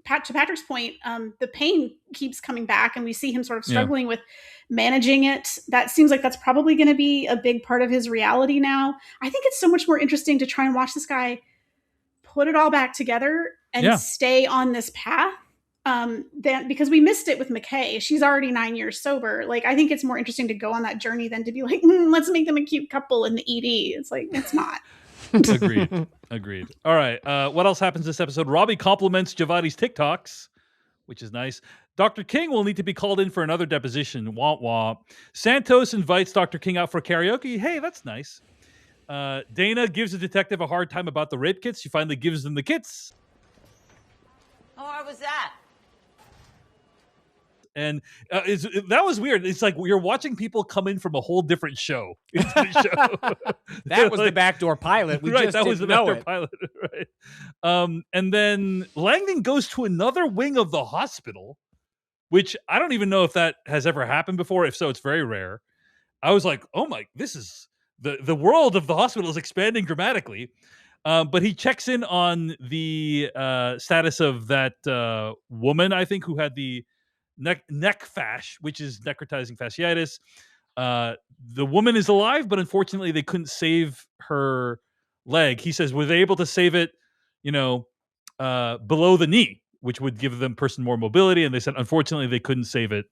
To Patrick's point, the pain keeps coming back, and we see him sort of struggling with managing it. That seems like that's probably going to be a big part of his reality now. I think it's so much more interesting to try and watch this guy put it all back together and stay on this path. Because we missed it with McKay. She's already 9 years sober. Like, I think it's more interesting to go on that journey than to be like, let's make them a cute couple in the ED. It's like, it's not. Agreed. All right. What else happens this episode? Robbie compliments Giavatti's TikToks, which is nice. Dr. King will need to be called in for another deposition. Womp womp. Santos invites Dr. King out for karaoke. Hey, that's nice. Dana gives the detective a hard time about the rape kits. She finally gives them the kits. How hard was that? And that was weird. It's like you're watching people come in from a whole different show into the show. That was the backdoor pilot. We just didn't know it. Pilot, right? And then Langdon goes to another wing of the hospital, which I don't even know if that has ever happened before. If so, it's very rare. I was like, oh my, this is the world of the hospital is expanding dramatically. But he checks in on the status of that woman, I think, who had the neck fash, which is necrotizing fasciitis. The woman is alive, but unfortunately they couldn't save her leg. He says, were they able to save it, below the knee, which would give the person more mobility? And they said, unfortunately, they couldn't save it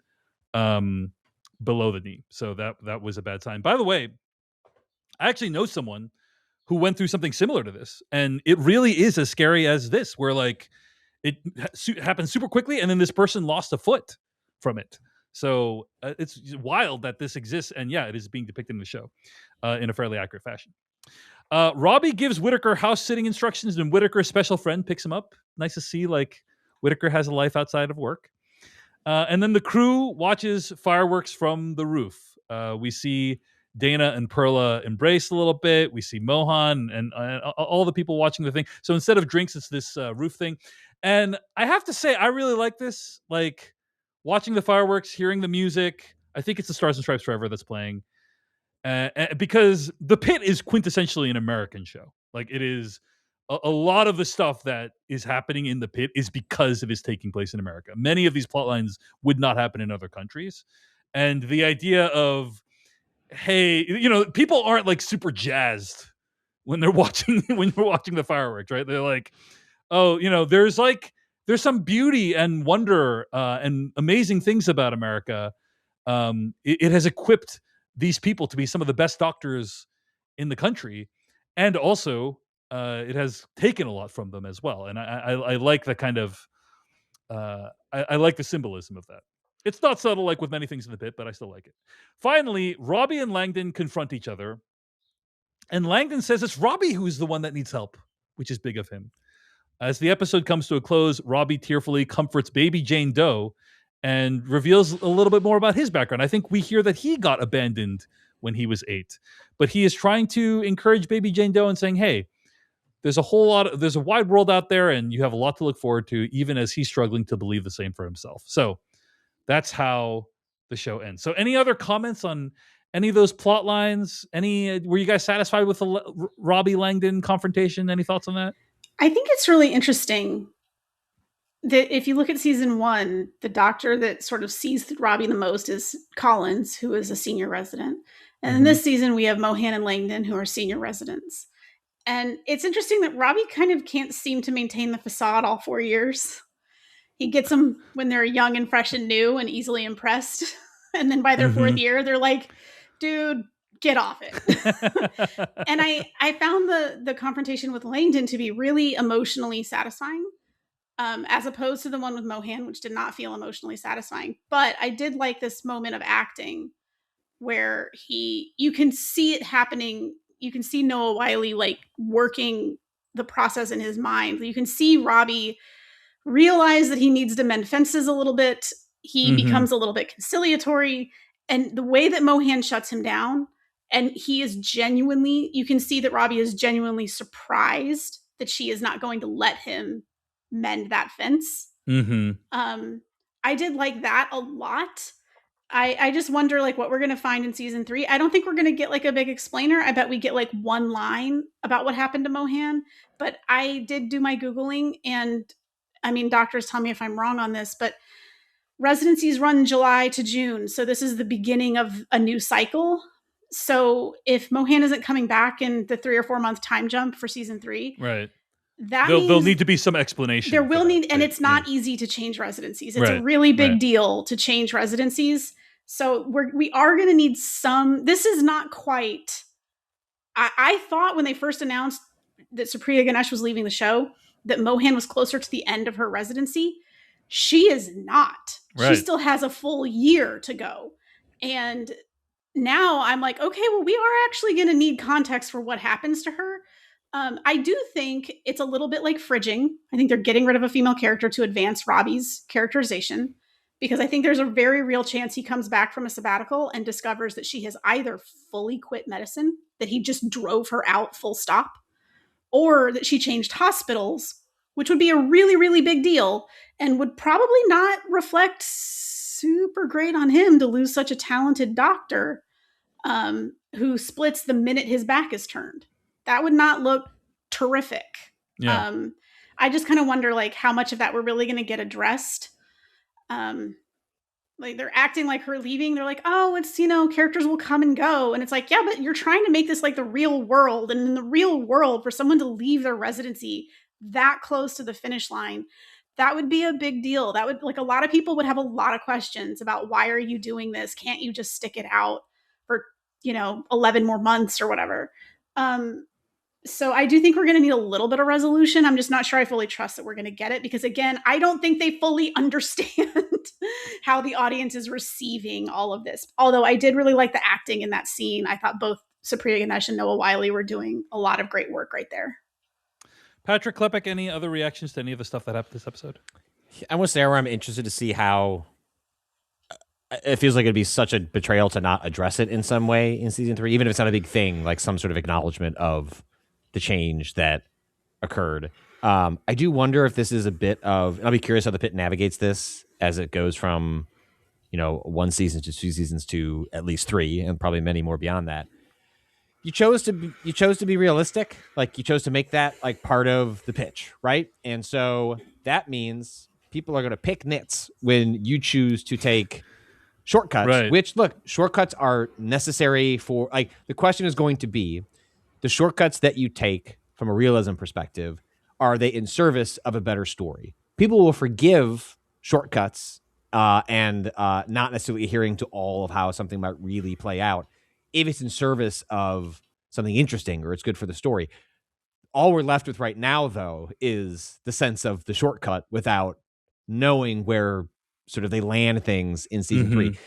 below the knee. So that was a bad sign. By the way, I actually know someone who went through something similar to this, and it really is as scary as this, where like it happened super quickly, and then this person lost a foot from it. So it's wild that this exists, and it is being depicted in the show in a fairly accurate fashion. Robbie gives Whitaker house sitting instructions, and Whitaker's special friend picks him up. Nice to see, like, Whitaker has a life outside of work. And then the crew watches fireworks from the roof. We see Dana and Perla embrace a little bit. We see Mohan and all the people watching the thing. So instead of drinks, it's this roof thing. And I have to say, I really like this. Like, watching the fireworks, hearing the music. I think it's the Stars and Stripes Forever that's playing. Because The Pit is quintessentially an American show. Like, it is a lot of the stuff that is happening in The Pit is because it is taking place in America. Many of these plot lines would not happen in other countries. And the idea of, hey, people aren't like super jazzed when they're watching the fireworks, right? They're like, oh, there's some beauty and wonder and amazing things about America. It has equipped these people to be some of the best doctors in the country, and also it has taken a lot from them as well. And I like the kind of I like the symbolism of that. It's not subtle like with many things in the pit, but I still like it. Finally, Robbie and Langdon confront each other, and Langdon says it's Robbie who's the one that needs help, which is big of him. As the episode comes to a close, Robbie tearfully comforts baby Jane Doe and reveals a little bit more about his background. I think we hear that he got abandoned when he was 8, but he is trying to encourage baby Jane Doe and saying, hey, there's a wide world out there and you have a lot to look forward to, even as he's struggling to believe the same for himself. So that's how the show ends. So any other comments on any of those plot lines? Were you guys satisfied with the Robbie Langdon confrontation? Any thoughts on that? I think it's really interesting that if you look at season 1, the doctor that sort of sees Robbie the most is Collins, who is a senior resident. And in this season, we have Mohan and Langdon, who are senior residents. And it's interesting that Robbie kind of can't seem to maintain the facade all 4 years. He gets them when they're young and fresh and new and easily impressed. And then by their 4th year, they're like, dude, get off it. And I found the confrontation with Langdon to be really emotionally satisfying, as opposed to the one with Mohan, which did not feel emotionally satisfying. But I did like this moment of acting where you can see it happening. You can see Noah Wyle like working the process in his mind. You can see Robbie realize that he needs to mend fences a little bit. He becomes a little bit conciliatory. And the way that Mohan shuts him down, and you can see that Robbie is genuinely surprised that she is not going to let him mend that fence. I did like that a lot. I just wonder like what we're going to find in season 3. I don't think we're going to get like a big explainer. I bet we get like one line about what happened to Mohan, but I did do my Googling, and I mean, doctors tell me if I'm wrong on this, but residencies run July to June. So this is the beginning of a new cycle. So if Mohan isn't coming back in the 3 or 4 month time jump for season 3, right, there'll need to be some explanation. There will need, and it's not easy to change residencies. It's a really big deal to change residencies. So we are going to need some. This is not quite. I thought when they first announced that Supriya Ganesh was leaving the show, that Mohan was closer to the end of her residency. She is not. She still has a full year to go. And now I'm like, okay, well, we are actually going to need context for what happens to her. I do think it's a little bit like fridging. I think they're getting rid of a female character to advance Robbie's characterization, because I think there's a very real chance he comes back from a sabbatical and discovers that she has either fully quit medicine, that he just drove her out full stop, or that she changed hospitals, which would be a really, really big deal and would probably not reflect super great on him to lose such a talented doctor who splits the minute his back is turned. That would not look terrific. Yeah. I just kind of wonder like how much of that we're really going to get addressed. Like they're acting like her leaving. They're like, oh, it's, characters will come and go. And it's like, yeah, but you're trying to make this like the real world. And in the real world, for someone to leave their residency that close to the finish line, that would be a big deal. That would, like, a lot of people would have a lot of questions about, why are you doing this? Can't you just stick it out for, 11 more months or whatever? So I do think we're going to need a little bit of resolution. I'm just not sure I fully trust that we're going to get it, because again, I don't think they fully understand how the audience is receiving all of this. Although I did really like the acting in that scene. I thought both Supriya Ganesh and Noah Wyle were doing a lot of great work right there. Patrick Klepek, any other reactions to any of the stuff that happened this episode? I want to say where I'm interested to see how it feels like it'd be such a betrayal to not address it in some way in season 3, even if it's not a big thing, like some sort of acknowledgement of the change that occurred. I do wonder if this is a bit of, I'll be curious how the Pit navigates this as it goes from, 1 season to 2 seasons to at least 3, and probably many more beyond that. You chose to be realistic. Like, you chose to make that like part of the pitch, right? And so that means people are going to pick nits when you choose to take shortcuts, Right. which, look, shortcuts are necessary for, like, the question is going to be, the shortcuts that you take from a realism perspective, are they in service of a better story? People will forgive shortcuts and not necessarily adhering to all of how something might really play out if it's in service of something interesting or it's good for the story. All we're left with right now, though, is the sense of the shortcut without knowing where sort of they land things in season 3.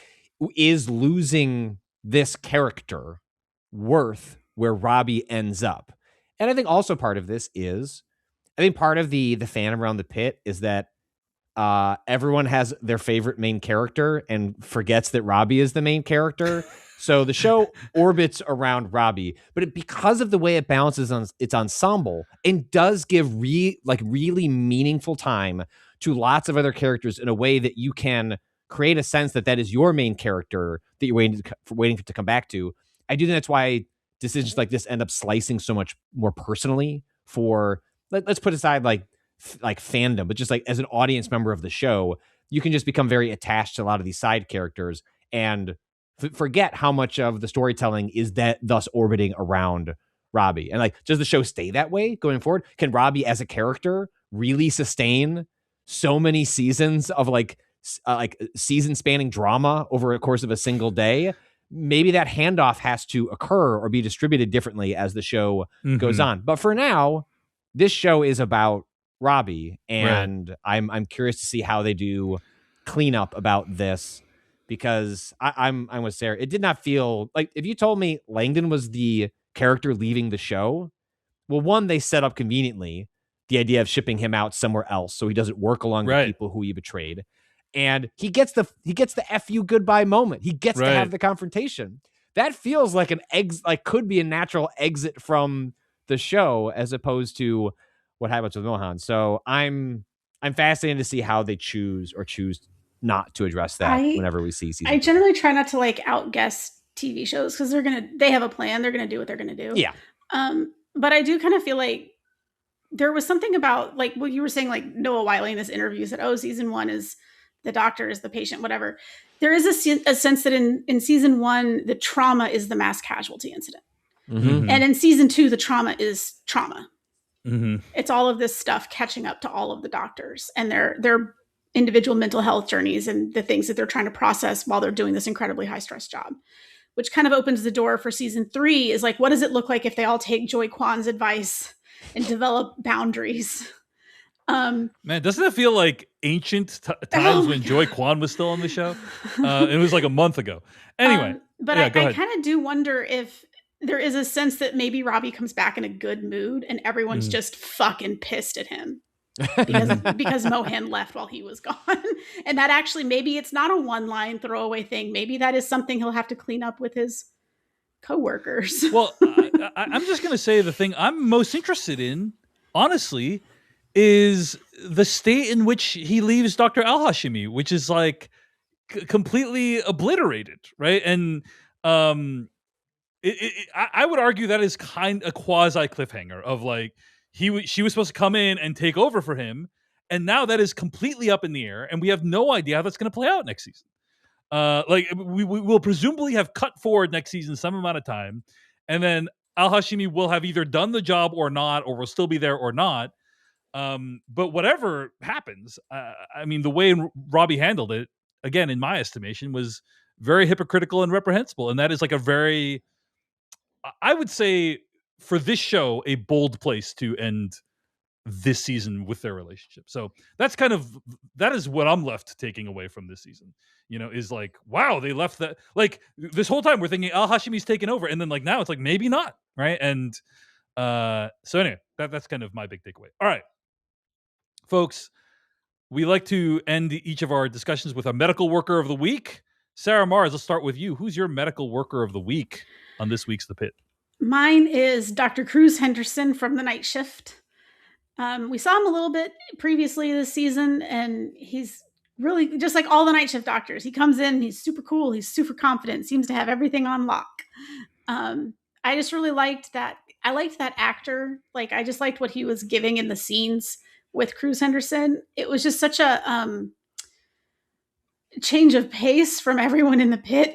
Is losing this character worth where Robbie ends up? And I think also part of this is, I think part of the fandom around the Pit is that everyone has their favorite main character and forgets that Robbie is the main character. So the show orbits around Robbie, but because of the way it balances on its ensemble and does give really meaningful time to lots of other characters in a way that you can create a sense that is your main character that you're waiting to come back to. I do think that's why decisions like this end up slicing so much more personally for, let's put aside like fandom, but just like as an audience member of the show, you can just become very attached to a lot of these side characters and forget how much of the storytelling is that thus orbiting around Robbie. And like, does the show stay that way going forward? Can Robbie as a character really sustain so many seasons of like season spanning drama over a course of a single day? Maybe that handoff has to occur or be distributed differently as the show goes on. But for now, this show is about Robbie, and right. I'm curious to see how they do cleanup about this, because I'm with Sarah. It did not feel like, if you told me Langdon was the character leaving the show, well, one, they set up conveniently the idea of shipping him out somewhere else so he doesn't work along the people who he betrayed. And he gets the F you goodbye moment. He gets to have the confrontation. That feels like could be a natural exit from the show as opposed to what happens with Mohan. So I'm fascinated to see how they choose not to address that whenever we see season. I generally try not to like outguess TV shows because they have a plan. They're gonna do what they're gonna do. Yeah. But I do kind of feel like there was something about like what you were saying, like Noah Wiley in this interview said, season 1 is the doctor is the patient, whatever. There is a sense that in season 1, the trauma is the mass casualty incident. Mm-hmm. And in season 2, the trauma is trauma. Mm-hmm. It's all of this stuff catching up to all of the doctors and their individual mental health journeys and the things that they're trying to process while they're doing this incredibly high stress job, which kind of opens the door for season 3 is like, what does it look like if they all take Joy Kwan's advice and develop boundaries? Man, doesn't it feel like ancient times when Joy Kwan was still on the show? It was like a month ago. Anyway, but I kind of do wonder if there is a sense that maybe Robbie comes back in a good mood and everyone's just fucking pissed at him because Mohan left while he was gone. And that actually, maybe it's not a one-line throwaway thing. Maybe that is something he'll have to clean up with his coworkers. Well, I'm just going to say the thing I'm most interested in, honestly, is the state in which he leaves Dr. Al-Hashimi, which is like completely obliterated, right? And I would argue that is kind of a quasi cliffhanger of like she was supposed to come in and take over for him, and now that is completely up in the air, and we have no idea how that's going to play out next season. Like we will presumably have cut forward next season some amount of time, and then Al-Hashimi will have either done the job or not, or will still be there or not. But whatever happens, I mean, the way Robbie handled it, again, in my estimation, was very hypocritical and reprehensible. And that is like a very, I would say, for this show, a bold place to end this season with their relationship. So that is what I'm left taking away from this season, is like, wow, they left that, like this whole time we're thinking Al-Hashimi's taken over. And then like now it's like, maybe not. Right. And so anyway, that's kind of my big takeaway. All right, folks, we like to end each of our discussions with a medical worker of the week. Sarah Mars, let's start with you. Who's your medical worker of the week on this week's The Pit? Mine is Dr. Cruz Henderson from The Night Shift. We saw him a little bit previously this season, and he's really just like all the Night Shift doctors. He comes in, he's super cool, he's super confident, seems to have everything on lock. I just really liked that. I liked that actor. Like, I just liked what he was giving in the scenes with Cruz Henderson. It was just such a change of pace from everyone in the pit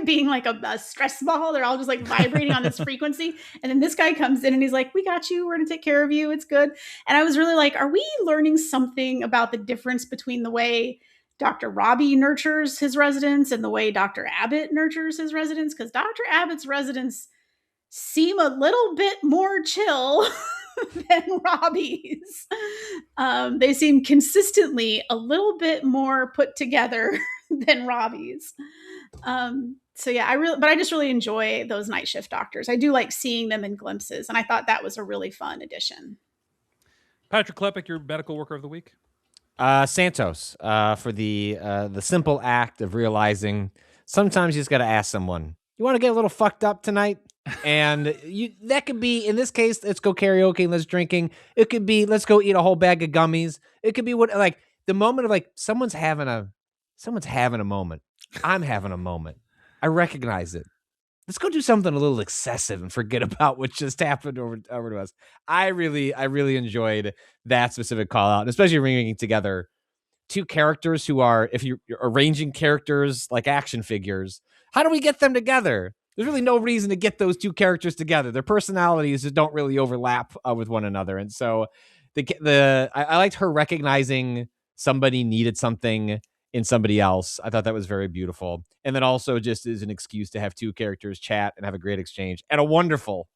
being like a stress ball. They're all just like vibrating on this frequency. And then this guy comes in and he's like, we got you. We're going to take care of you. It's good. And I was really like, are we learning something about the difference between the way Dr. Robbie nurtures his residents and the way Dr. Abbott nurtures his residents? Because Dr. Abbott's residents seem a little bit more chill than Robbie's. They seem consistently a little bit more put together than Robbie's. So yeah, I just really enjoy those night shift doctors. I do like seeing them in glimpses, and I thought that was a really fun addition. Patrick Klepek, your medical worker of the week. Santos, for the simple act of realizing sometimes you just got to ask someone, you want to get a little fucked up tonight? And that could be, in this case, let's go karaoke, let's drinking. It could be, let's go eat a whole bag of gummies. It could be like the moment of like, someone's having a moment. I'm having a moment. I recognize it. Let's go do something a little excessive and forget about what just happened over to us. I really enjoyed that specific call out, and especially bringing together two characters who are, if you're arranging characters like action figures, how do we get them together? There's really no reason to get those two characters together. Their personalities just don't really overlap with one another. And so I liked her recognizing somebody needed something in somebody else. I thought that was very beautiful. And then also just as an excuse to have two characters chat and have a great exchange and a wonderful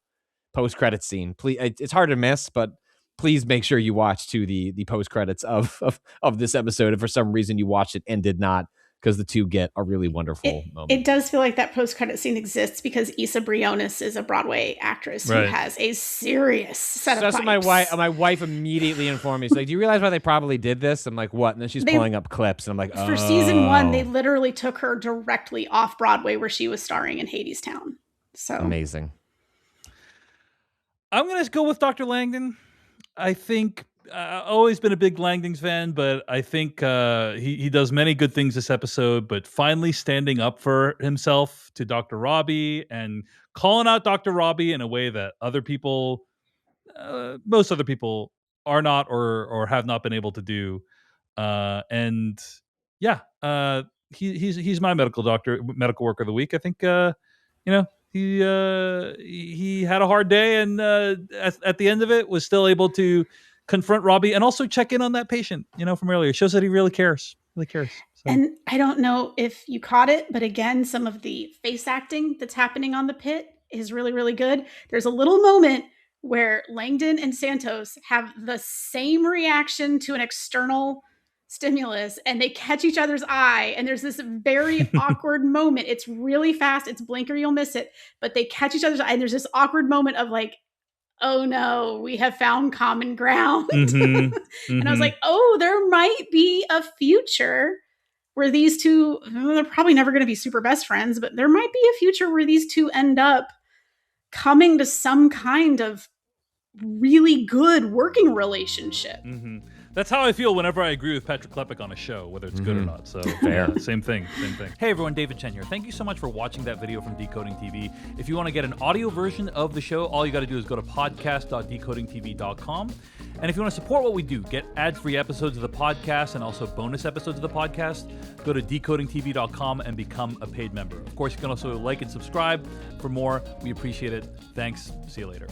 post-credit scene. Please, it's hard to miss, but please make sure you watch the post-credits of this episode. If for some reason you watched it and did not, because the two get a really wonderful moment. It does feel like that post-credit scene exists because Issa Briones is a Broadway actress who has a serious set of pipes. My wife immediately informed me. She's like, do you realize why they probably did this? I'm like, what? And then she's pulling up clips, and I'm like, oh. For season 1, they literally took her directly off Broadway where she was starring in Hadestown. So amazing. I'm going to go with Dr. Langdon. I think I've always been a big Langdon's fan, but I think he does many good things this episode, but finally standing up for himself to Dr. Robbie and calling out Dr. Robbie in a way that other people, most other people are not or have not been able to do. And yeah, he's my medical worker of the week. I think, he had a hard day, and at the end of it was still able to confront Robbie and also check in on that patient, from earlier. It shows that he really cares. So. And I don't know if you caught it, but again, some of the face acting that's happening on the pit is really, really good. There's a little moment where Langdon and Santos have the same reaction to an external stimulus, and they catch each other's eye, and there's this very awkward moment. It's really fast. It's blink or you'll miss it, but they catch each other's eye, and there's this awkward moment of like, oh no, we have found common ground. And I was like, oh, there might be a future where these two, they're probably never going to be super best friends, but there might be a future where these two end up coming to some kind of really good working relationship. That's how I feel whenever I agree with Patrick Klepek on a show, whether it's good or not. So fair. Yeah, same thing. Hey everyone, David Chen here. Thank you so much for watching that video from Decoding TV. If you want to get an audio version of the show, all you got to do is go to podcast.decodingtv.com. And if you want to support what we do, get ad-free episodes of the podcast and also bonus episodes of the podcast, go to decodingtv.com and become a paid member. Of course, you can also like and subscribe for more. We appreciate it. Thanks. See you later.